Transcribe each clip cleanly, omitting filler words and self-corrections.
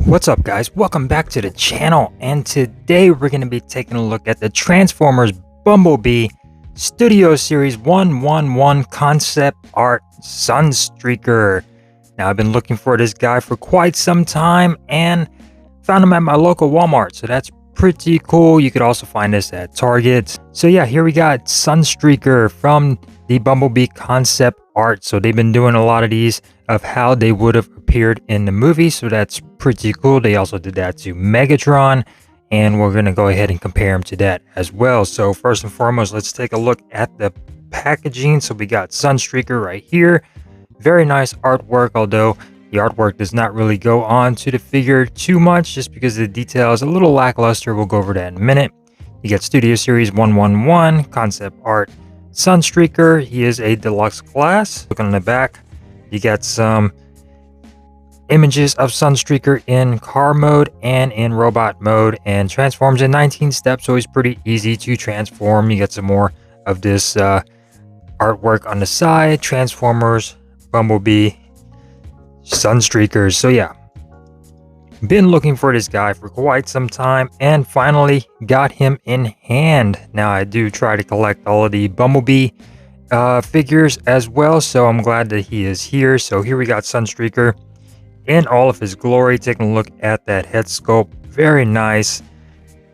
What's up, guys? Welcome back to the channel, and today we're going to be taking a look at the Transformers Bumblebee Studio Series 111 concept art SUNSTREAKER. Now, I've been looking for this guy for quite some time and found him at my local Walmart, so that's pretty cool. You could also find this at Target. So yeah, here we got SUNSTREAKER from the Bumblebee concept art. So they've been doing a lot of these of how they would have appeared in the movie, so that's pretty cool. They also did that to Megatron, and we're going to go ahead and compare them to that as well. So first and foremost, let's take a look at the packaging. So we got SUNSTREAKER right here. Very nice artwork, although the artwork does not really go on to the figure too much just because the detail is a little lackluster. We'll go over that in a minute. You get Studio Series 111 concept art SUNSTREAKER. He is a deluxe class. Look on the back, you get some images of SUNSTREAKER in car mode and in robot mode, and transforms in 19 steps, so he's pretty easy to transform. You get some more of this artwork on the side. Transformers, Bumblebee, SUNSTREAKERs. So yeah, been looking for this guy for quite some time and finally got him in hand. Now, I do try to collect all of the Bumblebee figures as well, so I'm glad that he is here. So here we got SUNSTREAKER in all of his glory. Taking a look at that head sculpt, very nice.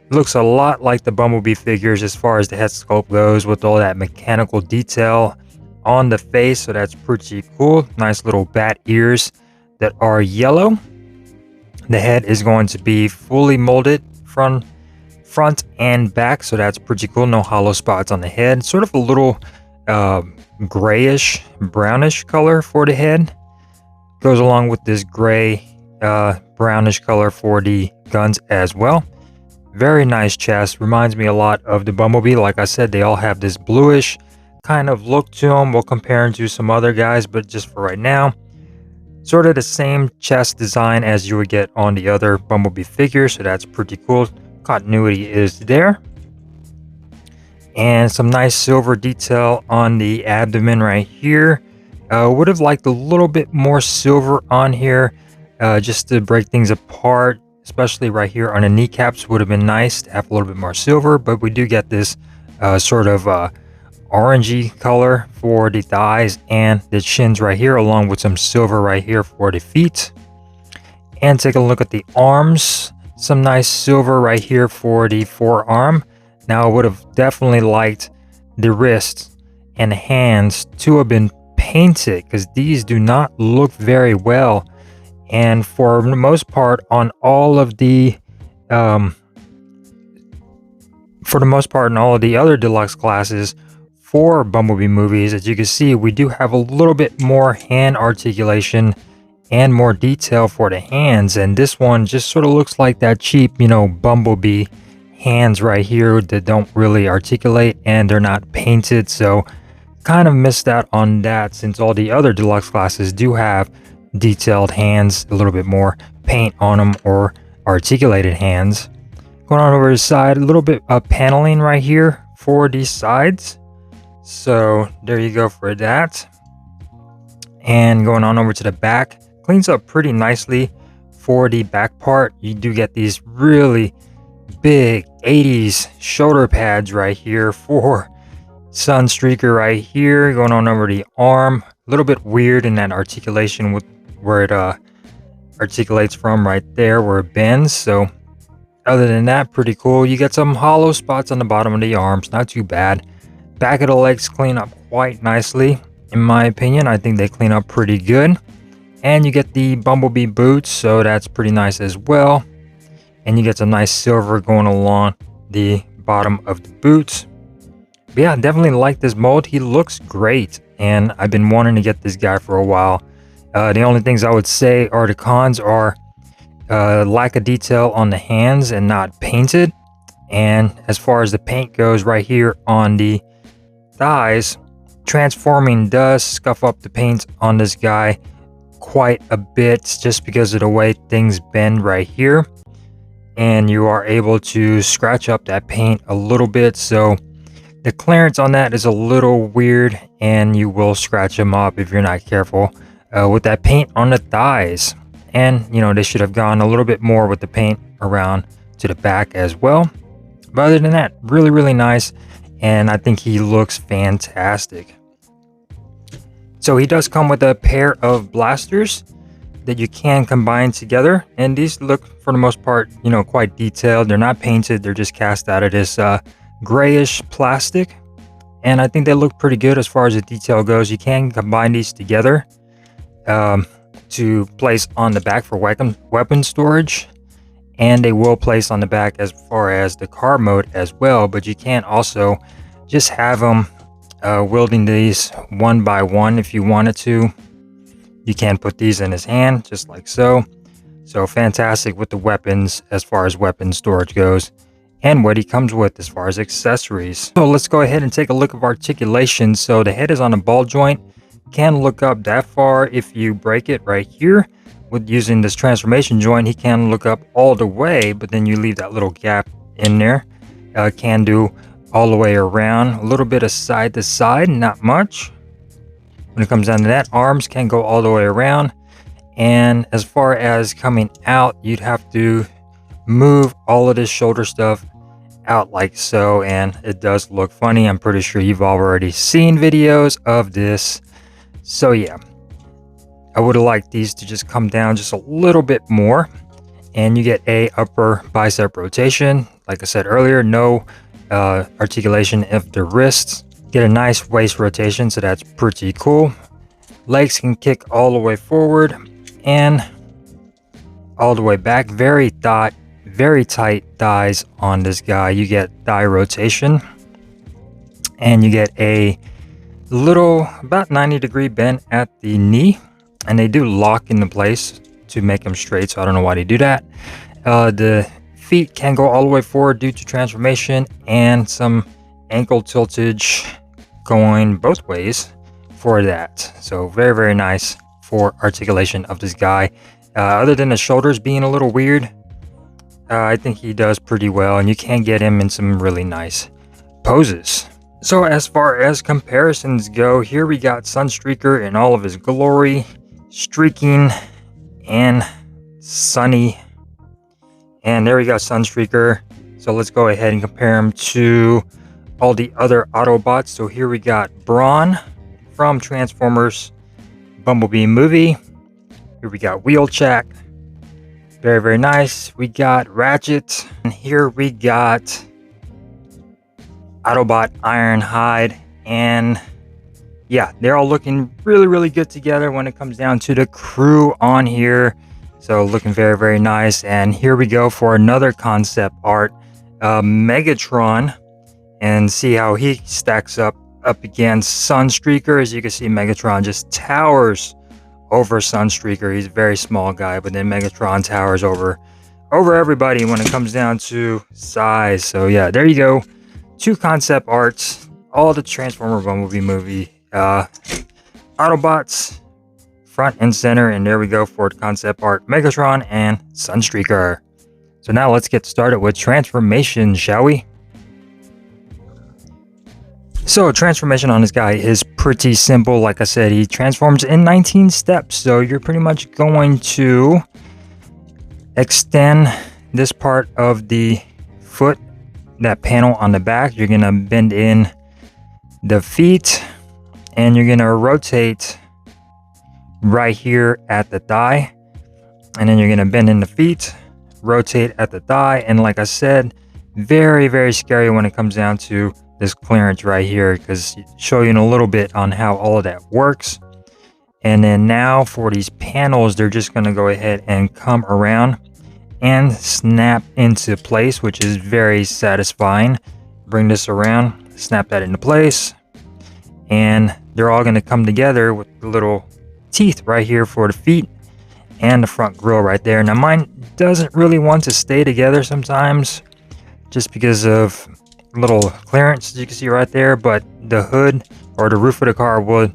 Looks a lot like the Bumblebee figures as far as the head sculpt goes, with all that mechanical detail on the face, so that's pretty cool. Nice little bat ears that are yellow. The head is going to be fully molded from front and back, so that's pretty cool. No hollow spots on the head. Sort of a little grayish, brownish color for the head. Goes along with this gray, brownish color for the guns as well. Very nice chest. Reminds me a lot of the Bumblebee. Like I said, they all have this bluish kind of look to them. We'll compare them to some other guys, but just for right now, sort of the same chest design as you would get on the other Bumblebee figure, so that's pretty cool. Continuity is there. And some nice silver detail on the abdomen right here. Would have liked a little bit more silver on here, just to break things apart, especially right here on the kneecaps. Would have been nice to have a little bit more silver, but we do get this sort of orangey color for the thighs and the shins right here, along with some silver right here for the feet. And take a look at the arms. Some nice silver right here for the forearm. Now, I would have definitely liked the wrists and the hands to have been painted, because these do not look very well. And for the most part, on all of the other deluxe classes for Bumblebee movies, as you can see, we do have a little bit more hand articulation and more detail for the hands, and this one just sort of looks like that cheap, Bumblebee hands right here that don't really articulate and they're not painted. So kind of missed out on that, since all the other deluxe classes do have detailed hands, a little bit more paint on them, or articulated hands. Going on over the side, a little bit of paneling right here for these sides. So there you go for that. And going on over to the back, cleans up pretty nicely for the back part. You do get these really big 80s shoulder pads right here for SUNSTREAKER right here. Going on over the arm, a little bit weird in that articulation with where it articulates from right there where it bends. So other than that, pretty cool. You get some hollow spots on the bottom of the arms, not too bad. Back of the legs clean up quite nicely, in my opinion. I think they clean up pretty good. And you get the Bumblebee boots, so that's pretty nice as well. And you get some nice silver going along the bottom of the boots. But yeah, definitely like this mold. He looks great, and I've been wanting to get this guy for a while. The only things I would say are the cons are lack of detail on the hands and not painted. And as far as the paint goes right here on the thighs, transforming does scuff up the paint on this guy quite a bit just because of the way things bend right here, and you are able to scratch up that paint a little bit, so the clearance on that is a little weird and you will scratch them up if you're not careful with that paint on the thighs. And you know, they should have gone a little bit more with the paint around to the back as well, but other than that, really nice, and I think he looks fantastic. So he does come with a pair of blasters that you can combine together, and these look for the most part, you know, quite detailed. They're not painted, they're just cast out of this grayish plastic, and I think they look pretty good as far as the detail goes. You can combine these together to place on the back for weapon storage, and they will place on the back as far as the car mode as well, but you can also just have them wielding these one by one if you wanted to. You can put these in his hand just like so. So fantastic with the weapons as far as weapon storage goes, and what he comes with as far as accessories. So let's go ahead and take a look at articulation. So the head is on a ball joint, can look up that far if you break it right here. With using this transformation joint, he can look up all the way, but then you leave that little gap in there. Can do all the way around, a little bit of side to side, not much. When it comes down to that, arms can go all the way around, and as far as coming out, you'd have to move all of this shoulder stuff out like so, and it does look funny. I'm pretty sure you've already seen videos of this. So yeah, I would have liked these to just come down just a little bit more, and you get a upper bicep rotation. Like I said earlier, no articulation of the wrists. Get a nice waist rotation, so that's pretty cool. Legs can kick all the way forward and all the way back. Very tight thighs on this guy. You get thigh rotation, and you get a little about 90-degree bend at the knee, and they do lock into place to make them straight, so I don't know why they do that. The feet can go all the way forward due to transformation, and some ankle tiltage going both ways for that. So very nice for articulation of this guy. Other than the shoulders being a little weird, I think he does pretty well, and you can get him in some really nice poses. So as far as comparisons go, here we got SUNSTREAKER in all of his glory, streaking and sunny. And there we go, SUNSTREAKER. So let's go ahead and compare him to all the other Autobots. So here we got Brawn from Transformers Bumblebee movie. Here we got Wheeljack. Very nice. We got Ratchet. And here we got Autobot Ironhide. And yeah, they're all looking really good together when it comes down to the crew on here. So looking very nice. And here we go for another concept art, Megatron, and see how he stacks up against SUNSTREAKER. As you can see, Megatron just towers over SUNSTREAKER. He's a very small guy, but then Megatron towers over everybody when it comes down to size. So yeah, there you go. Two concept arts, all the Transformer Bumblebee movie Autobots front and center, and there we go for concept art, Megatron and SUNSTREAKER. So now let's get started with transformation, shall we? So transformation on this guy is pretty simple. Like I said, he transforms in 19 steps, so you're pretty much going to extend this part of the foot, that panel on the back. You're gonna bend in the feet, and you're gonna rotate right here at the thigh, and then you're gonna bend in the feet, rotate at the thigh, and like I said, very scary when it comes down to this clearance right here, because show you in a little bit on how all of that works. And then now for these panels, they're just going to go ahead and come around and snap into place, which is very satisfying. Bring this around, snap that into place, and they're all going to come together with the little teeth right here for the feet and the front grille right there. Now mine doesn't really want to stay together sometimes, just because of little clearance, as you can see right there, but the hood or the roof of the car will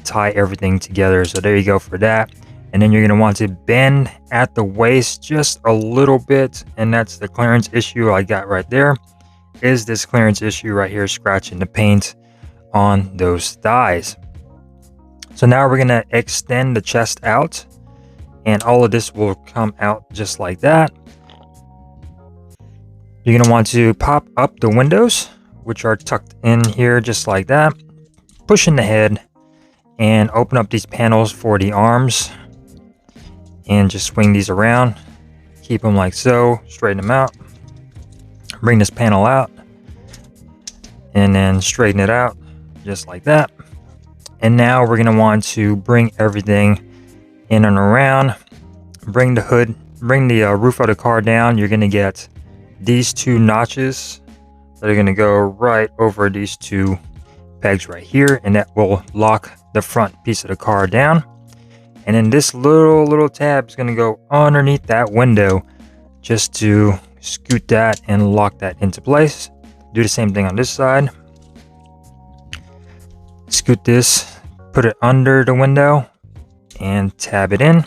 tie everything together. So there you go for that. And then you're going to want to bend at the waist just a little bit, and that's the clearance issue I got right there. Is this clearance issue right here, scratching the paint on those thighs. So now we're going to extend the chest out, and all of this will come out just like that. You're going to want to pop up the windows, which are tucked in here just like that, push in the head, and open up these panels for the arms, and just swing these around. Keep them like so, straighten them out, bring this panel out, and then straighten it out just like that. And now we're going to want to bring everything in and around, bring the hood, bring the roof of the car down. You're going to get these two notches that are going to go right over these two pegs right here, and that will lock the front piece of the car down. And then this little tab is going to go underneath that window just to scoot that and lock that into place. Do the same thing on this side. Scoot this, put it under the window, and tab it in.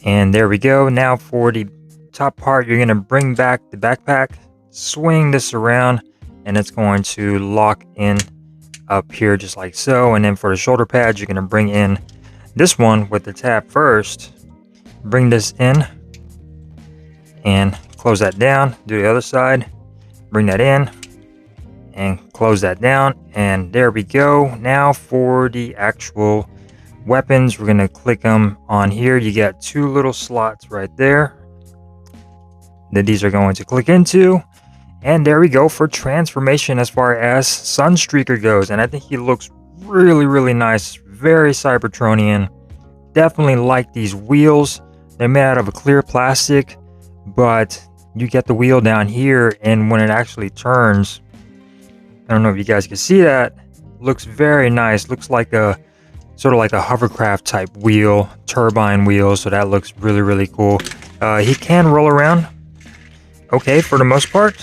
And there we go. Now for the top part, you're going to bring back the backpack, swing this around, and it's going to lock in up here just like so. And then for the shoulder pads, you're going to bring in this one with the tab first, bring this in and close that down. Do the other side, bring that in and close that down, and there we go. Now for the actual weapons, we're going to click them on here. You got two little slots right there that these are going to click into, and there we go for transformation as far as SUNSTREAKER goes. And I think he looks really nice, very Cybertronian. Definitely like these wheels. They're made out of a clear plastic, but you get the wheel down here, and when it actually turns, I don't know if you guys can see that, looks very nice. Looks like a sort of like a hovercraft type wheel, turbine wheel. So that looks really cool. He can roll around okay for the most part.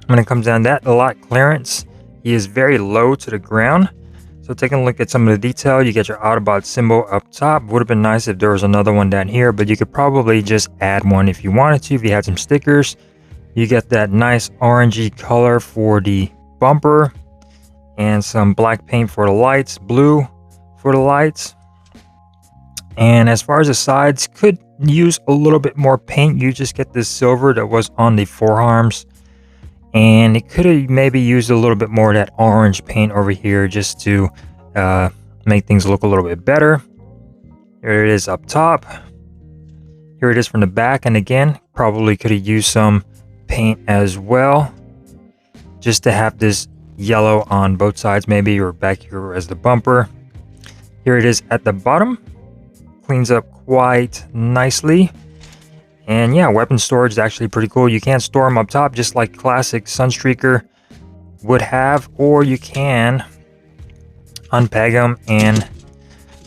When it comes down to that, a lot clearance. He is very low to the ground. So taking a look at some of the detail, you get your Autobot symbol up top. Would have been nice if there was another one down here, but you could probably just add one if you wanted to, if you had some stickers. You get that nice orangey color for the bumper, and some black paint for the lights, blue for the lights. And as far as the sides, could use a little bit more paint. You just get this silver that was on the forearms, and it could have maybe used a little bit more of that orange paint over here just to make things look a little bit better. Here it is up top. Here it is from the back, and again, probably could have used some paint as well, just to have this yellow on both sides maybe, or back here as the bumper. Here it is at the bottom. Cleans up quite nicely. And yeah, weapon storage is actually pretty cool. You can store them up top just like classic SUNSTREAKER would have, or you can unpeg them and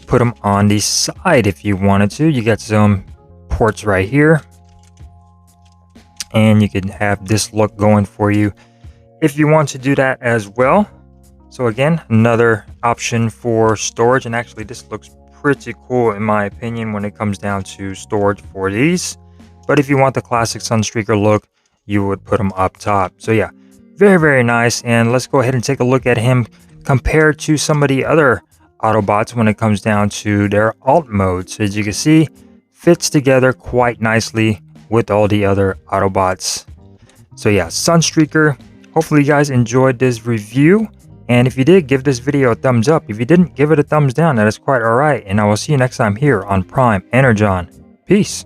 put them on the side if you wanted to. You got some ports right here, and you can have this look going for you if you want to do that as well. So again, another option for storage, and actually this looks pretty cool in my opinion when it comes down to storage for these. But if you want the classic SUNSTREAKER look, you would put them up top. So yeah, very nice. And let's go ahead and take a look at him compared to some of the other Autobots when it comes down to their alt modes. As you can see, fits together quite nicely with all the other Autobots. So yeah, SUNSTREAKER. Hopefully you guys enjoyed this review. And if you did, give this video a thumbs up. If you didn't, give it a thumbs down. That is quite alright. And I will see you next time here on Prime Energon. Peace.